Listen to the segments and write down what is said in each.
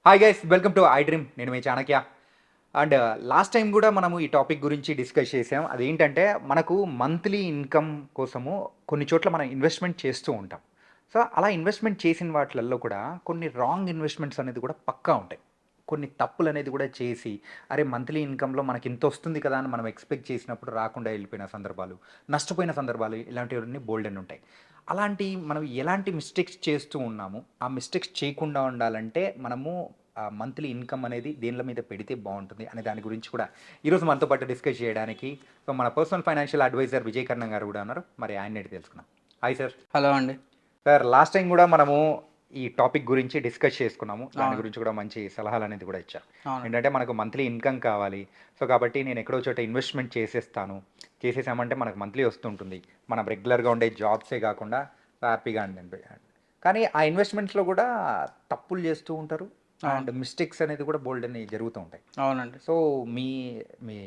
Hi guys, welcome to I dream. నేను మీ Chanakya. And last time కూడా మనము ఈ టాపిక్ గురించి డిస్కస్ చేసాం. అదేంటంటే మనకు మంత్లీ ఇన్కమ్ కోసము కొన్ని చోట్ల మనం ఇన్వెస్ట్మెంట్ చేస్తూ ఉంటాం. సో అలా ఇన్వెస్ట్మెంట్ చేసిన వాటిలలో కూడా కొన్ని రాంగ్ ఇన్వెస్ట్మెంట్స్ అనేది కూడా పక్కా ఉంటాయి. కొన్ని తప్పులు అనేది కూడా చేసి, అరే మంత్లీ ఇన్కంలో మనకి ఇంత వస్తుంది కదా అని మనం ఎక్స్పెక్ట్ చేసినప్పుడు రాకుండా వెళ్ళిపోయిన సందర్భాలు, నష్టపోయిన సందర్భాలు, ఇలాంటివన్నీ బోల్డెన్ ఉంటాయి. అలాంటి మనం ఎలాంటి మిస్టేక్స్ చేస్తూ ఉన్నాము, ఆ మిస్టేక్స్ చేయకుండా ఉండాలంటే మనము మంత్లీ ఇన్కమ్ అనేది దేనిల మీద పెడితే బాగుంటుంది అనే దాని గురించి కూడా ఈరోజు మనతో పాటు డిస్కస్ చేయడానికి సో మన పర్సనల్ ఫైనాన్షియల్ అడ్వైజర్ విజయ్ కర్ణం గారు కూడా ఉన్నారు. మరి ఆయన అడిగి తెలుసుకుందాం. Hi sir. హలో అండి. సార్, లాస్ట్ టైం కూడా మనము ఈ టాపిక్ గురించి డిస్కస్ చేసుకున్నాము. దాని అవును. గురించి కూడా మంచి సలహాలు అనేది కూడా ఇచ్చారు. అవునండి. ఏంటంటే మనకు మంత్లీ ఇన్కమ్ కావాలి. సో కాబట్టి నేను ఎక్కడో చోట ఇన్వెస్ట్మెంట్ చేసేసామంటే మనకు మంత్లీ వస్తుంటుంది. మనం రెగ్యులర్గా ఉండే జాబ్సే కాకుండా హ్యాపీగా అండి. కానీ ఆ ఇన్వెస్ట్మెంట్స్లో కూడా తప్పులు చేస్తూ ఉంటారు. అండ్ మిస్టేక్స్ అనేది కూడా బోల్డ్ అని జరుగుతూ ఉంటాయి. అవునండి. సో మీ మీ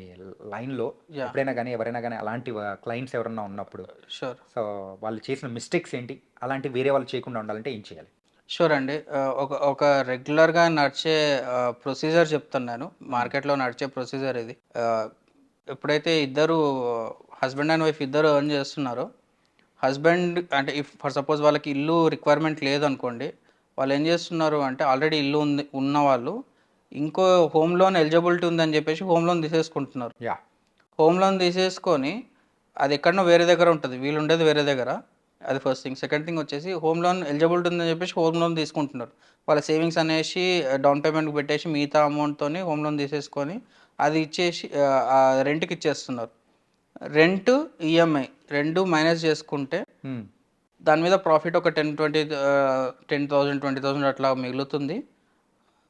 లైన్లో యా. ఎప్పుడైనా కానీ ఎవరైనా కానీ అలాంటి క్లయింట్స్ ఎవరన్నా ఉన్నప్పుడు షూర్. సో వాళ్ళు చేసిన మిస్టేక్స్ ఏంటి, అలాంటి వేరే వాళ్ళు చేయకుండా ఉండాలంటే ఏం చేయాలి? షూర్ అండి. ఒక రెగ్యులర్‌గా నడిచే ప్రొసీజర్ చెప్తాను నేను. మార్కెట్‌లో నడిచే ప్రొసీజర్ ఇది. ఎప్పుడైతే ఇద్దరు హస్బెండ్ అండ్ వైఫ్ ఇద్దరు ఎర్న్ చేస్తున్నారో, హస్బెండ్ అంటే ఇఫ్ ఫర్ సపోజ్ వాళ్ళకి ఇల్లు రిక్వైర్మెంట్ లేదనుకోండి, వాళ్ళు ఏం చేస్తున్నారు అంటే ఆల్రెడీ ఇల్లు ఉన్నవాళ్ళు ఇంకో హోమ్ లోన్ ఎలిజిబిలిటీ ఉందని చెప్పేసి హోమ్ లోన్ తీసేసుకుంటున్నారు. యా. హోమ్ లోన్ తీసేసుకొని అది ఎక్కడనో వేరే దగ్గర ఉంటుంది, వీళ్ళు ఉండేది వేరే దగ్గర. అది ఫస్ట్ థింగ్. సెకండ్ థింగ్ వచ్చేసి హోమ్ లోన్ ఎలిజిబిలిటీ ఉందని చెప్పేసి హోమ్ లోన్ తీసుకుంటున్నారు. వాళ్ళ సేవింగ్స్ అనేసి డౌన్ పేమెంట్కి పెట్టేసి మిగతా అమౌంట్తోని హోమ్ లోన్ తీసేసుకొని అది ఇచ్చేసి రెంట్కి ఇచ్చేస్తున్నారు. రెంట్, ఈఎంఐ రెండు మైనస్ చేసుకుంటే దాని మీద ప్రాఫిట్ ఒక 10,000 20,000 అట్లా మిగులుతుంది.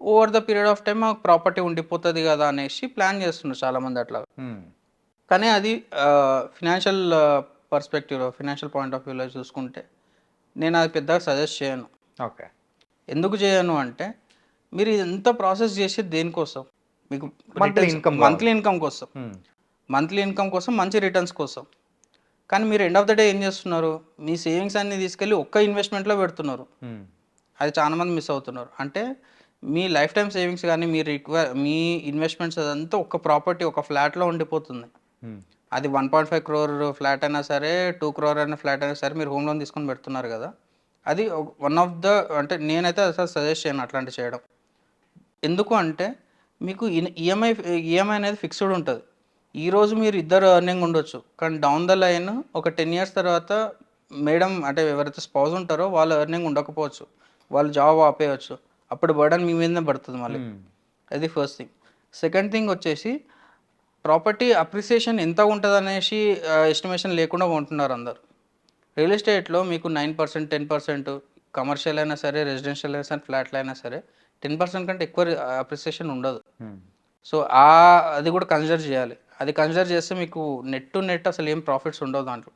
Over the period of time మాకు ప్రాపర్టీ ఉండిపోతుంది కదా అనేసి ప్లాన్ చేస్తున్నారు చాలామంది అట్లా. కానీ అది ఫినాన్షియల్ పర్స్పెక్టివ్లో, ఫినాన్షియల్ పాయింట్ ఆఫ్ వ్యూలో చూసుకుంటే నేను అది పెద్దగా సజెస్ట్ చేయను. ఓకే. ఎందుకు చేయను అంటే మీరు ఎంత ప్రాసెస్ చేసేది దేనికోసం? మీకు మంత్లీ ఇన్కమ్ మంత్లీ ఇన్కమ్ కోసం, మంత్లీ ఇన్కమ్ కోసం, మంచి రిటర్న్స్ కోసం. కానీ మీరు ఎండ్ ఆఫ్ ద డే ఏం చేస్తున్నారు? మీ సేవింగ్స్ అన్ని తీసుకెళ్ళి ఒక్క ఇన్వెస్ట్మెంట్లో పెడుతున్నారు. అది చాలామంది మిస్ అవుతున్నారు. అంటే మీ లైఫ్ టైం సేవింగ్స్ కానీ మీ ఇన్వెస్ట్మెంట్స్ అదంతా ఒక ప్రాపర్టీ, ఒక ఫ్లాట్లో ఉండిపోతుంది. అది 1.5 crore ఫ్లాట్ అయినా సరే, 2 crore అయిన ఫ్లాట్ అయినా సరే మీరు హోమ్ లోన్ తీసుకొని పెడుతున్నారు కదా. అది వన్ ఆఫ్ ద అంటే నేనైతే అసలు సజెస్ట్ చేయను అట్లాంటి చేయడం. ఎందుకు అంటే మీకు ఈఎంఐ అనేది ఫిక్స్డ్ ఉంటుంది. ఈరోజు మీరు ఇద్దరు ఎర్నింగ్ ఉండొచ్చు, కానీ డౌన్ ద లైన్ ఒక 10 years తర్వాత మేడం అంటే ఎవరైతే స్పౌజ్ ఉంటారో వాళ్ళ ఎర్నింగ్ ఉండకపోవచ్చు, వాళ్ళు జాబ్ ఆపేయచ్చు. అప్పుడు బర్డన్ మీ మీదనే పడుతుంది మళ్ళీ. అది ఫస్ట్ థింగ్. సెకండ్ థింగ్ వచ్చేసి ప్రాపర్టీ అప్రిసియేషన్ ఎంత ఉంటుంది అనేసి ఎస్టిమేషన్ లేకుండా కొంటున్నారు అందరు. రియల్ ఎస్టేట్లో మీకు 9%, 10%, కమర్షియల్ అయినా సరే, రెసిడెన్షియల్ అయినా సరే, ఫ్లాట్లు అయినా సరే 10% కంటే ఎక్కువ అప్రిసియేషన్ ఉండదు. సో అది కూడా కన్సిడర్ చేయాలి. అది కన్సిడర్ చేస్తే మీకు నెట్ టు నెట్ అసలు ఏం ప్రాఫిట్స్ ఉండవు దాంట్లో.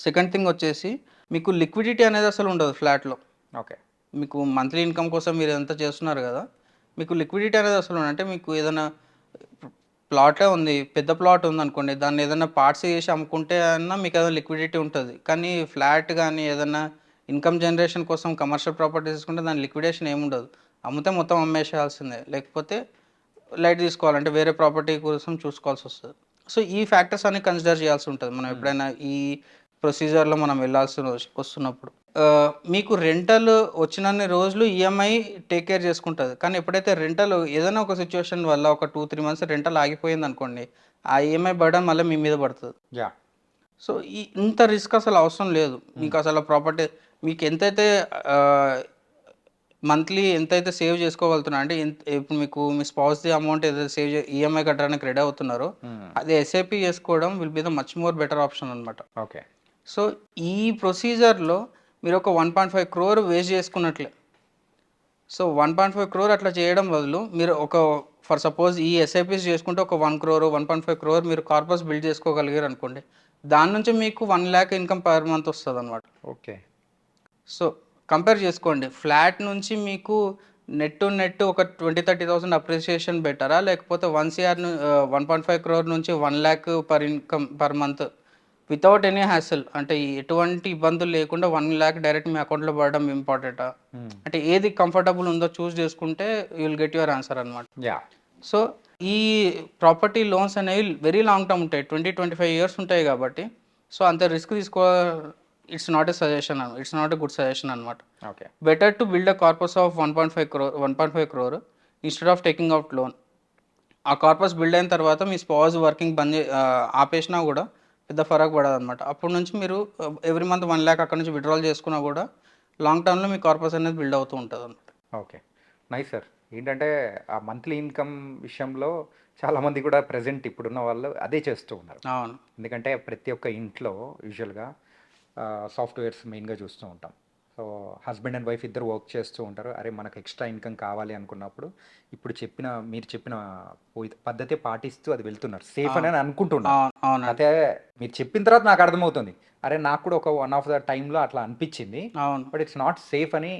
సెకండ్ థింగ్ వచ్చేసి మీకు లిక్విడిటీ అనేది అసలు ఉండదు ఫ్లాట్లో. ఓకే. మీకు మంత్లీ ఇన్కమ్ కోసం మీరు ఎంత చేస్తున్నారు కదా, మీకు లిక్విడిటీ అనేది అసలు ఉండదు. అంటే మీకు ఏదైనా ప్లాటే ఉంది, పెద్ద ప్లాట్ ఉందనుకోండి, దాన్ని ఏదైనా పార్ట్స్ చేసి అమ్ముకుంటే అన్నా మీకు ఏదైనా లిక్విడిటీ ఉంటుంది. కానీ ఫ్లాట్ కానీ ఏదైనా ఇన్కమ్ జనరేషన్ కోసం కమర్షియల్ ప్రాపర్టీ తీసుకుంటే దాని లిక్విడేషన్ ఏముండదు. అమ్మితే మొత్తం అమ్మేసేయాల్సిందే, లేకపోతే లైట్ తీసుకోవాలంటే వేరే ప్రాపర్టీ కోసం చూసుకోవాల్సి వస్తుంది. సో ఈ ఫ్యాక్టర్స్ అన్ని కన్సిడర్ చేయాల్సి ఉంటుంది మనం ఎప్పుడైనా ఈ ప్రొసీజర్లో మనం వెళ్ళాల్సి వస్తున్నప్పుడు. మీకు రెంటల్ వచ్చినన్ని రోజులు ఈఎంఐ టేక్ కేర్ చేసుకుంటుంది. కానీ ఎప్పుడైతే రెంటల్ ఏదైనా ఒక సిచ్యువేషన్ వల్ల ఒక 2-3 months రెంటల్ ఆగిపోయింది అనుకోండి, ఆ ఈఎంఐ బర్డన్ మళ్ళీ మీ మీద పడుతుంది. యా. సో ఇంత రిస్క్ అసలు అవసరం లేదు. మీకు అసలు ప్రాపర్టీ మీకు ఎంతైతే మంత్లీ ఎంతైతే సేవ్ చేసుకోగలుగుతున్నా అంటే ఇప్పుడు మీకు మీ స్పౌస్ది అమౌంట్ ఏదైతే ఈఎంఐ కట్టడానికి రెడీ అవుతున్నారో అది ఎస్ఐపి చేసుకోవడం will be the much more better option అనమాట. ఓకే. సో ఈ ప్రొసీజర్లో మీరు ఒక 1.5 crore వేస్ట్ చేసుకున్నట్లే. సో 1.5 crore అట్లా చేయడం బదులు మీరు ఒక ఫర్ సపోజ్ ఈ ఎస్ఐపిస్ చేసుకుంటే ఒక 1 crore 1.5 crore మీరు కార్పస్ బిల్డ్ చేసుకోగలిగారు అనుకోండి, దాని నుంచి మీకు 1 lakh ఇన్కమ్ పర్ మంత్ వస్తుంది అనమాట. ఓకే. సో కంపేర్ చేసుకోండి, ఫ్లాట్ నుంచి మీకు నెట్ టు నెట్ ఒక 20-30,000 అప్రిసియేషన్ బెటరా, లేకపోతే 1 crore 1.5 crore నుంచి 1 lakh per income per month without any hassle, అంటే ఎటువంటి ఇబ్బందులు లేకుండా 1 lakh డైరెక్ట్ మీ అకౌంట్లో పడడం ఇంపార్టెంటా, అంటే ఏది కంఫర్టబుల్ ఉందో చూస్ చేసుకుంటే you will get your answer అనమాట. యా. సో ఈ ప్రాపర్టీ లోన్స్ అనేవి వెరీ లాంగ్ టర్మ్ ఉంటాయి, 20-25 ఇయర్స్ ఉంటాయి కాబట్టి సో అంత రిస్క్ తీసుకో, it's not a suggestion, it's not a good suggestion అనమాట. Okay. Better to build a corpus of 1.5 crore instead of taking out loan. ఆ corpus build అయిన తర్వాత మీ స్పాజ్ వర్కింగ్ ఆపేసినా కూడా పెద్ద ఫరక్ పడదు అనమాట. అప్పటి నుంచి మీరు ఎవ్రీ మంత్ 1 lakh అక్కడ నుంచి విత్డ్రాల్ చేసుకున్నా కూడా లాంగ్ టర్మ్లో మీ కార్పస్ అనేది బిల్డ్ అవుతూ ఉంటుంది అనమాట. ఓకే. Nice sir. ఏంటంటే ఆ మంత్లీ ఇన్కమ్ విషయంలో చాలామంది కూడా ప్రజెంట్ ఇప్పుడున్న వాళ్ళు అదే చేస్తూ ఉన్నారు. అవును. ఎందుకంటే ప్రతి ఒక్క ఇంట్లో యూజువల్గా సాఫ్ట్వేర్స్ మెయిన్గా చూస్తూ ఉంటాం. సో హస్బెండ్ అండ్ వైఫ్ ఇద్దరు వర్క్ చేస్తూ ఉంటారు. అరే మనకు ఎక్స్ట్రా ఇన్కమ్ కావాలి అనుకున్నప్పుడు ఇప్పుడు మీరు చెప్పిన పద్ధతి పాటిస్తూ అది వెళ్తున్నారు. సేఫ్ అని అనుకుంటున్నారు. అవును. అయితే మీరు చెప్పిన తర్వాత నాకు అర్థమవుతుంది. అరే నాకు కూడా ఒక వన్ ఆఫ్ ద టైంలో అట్లా అనిపించింది. అవును. బట్ ఇట్స్ నాట్ సేఫ్ అని,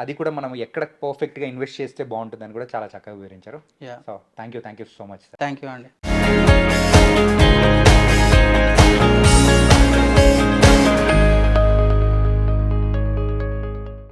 అది కూడా మనం ఎక్కడ పర్ఫెక్ట్గా ఇన్వెస్ట్ చేస్తే బాగుంటుందని కూడా చాలా చక్కగా వివరించారు. Yeah, so thank you so much sir. Thank you అండి.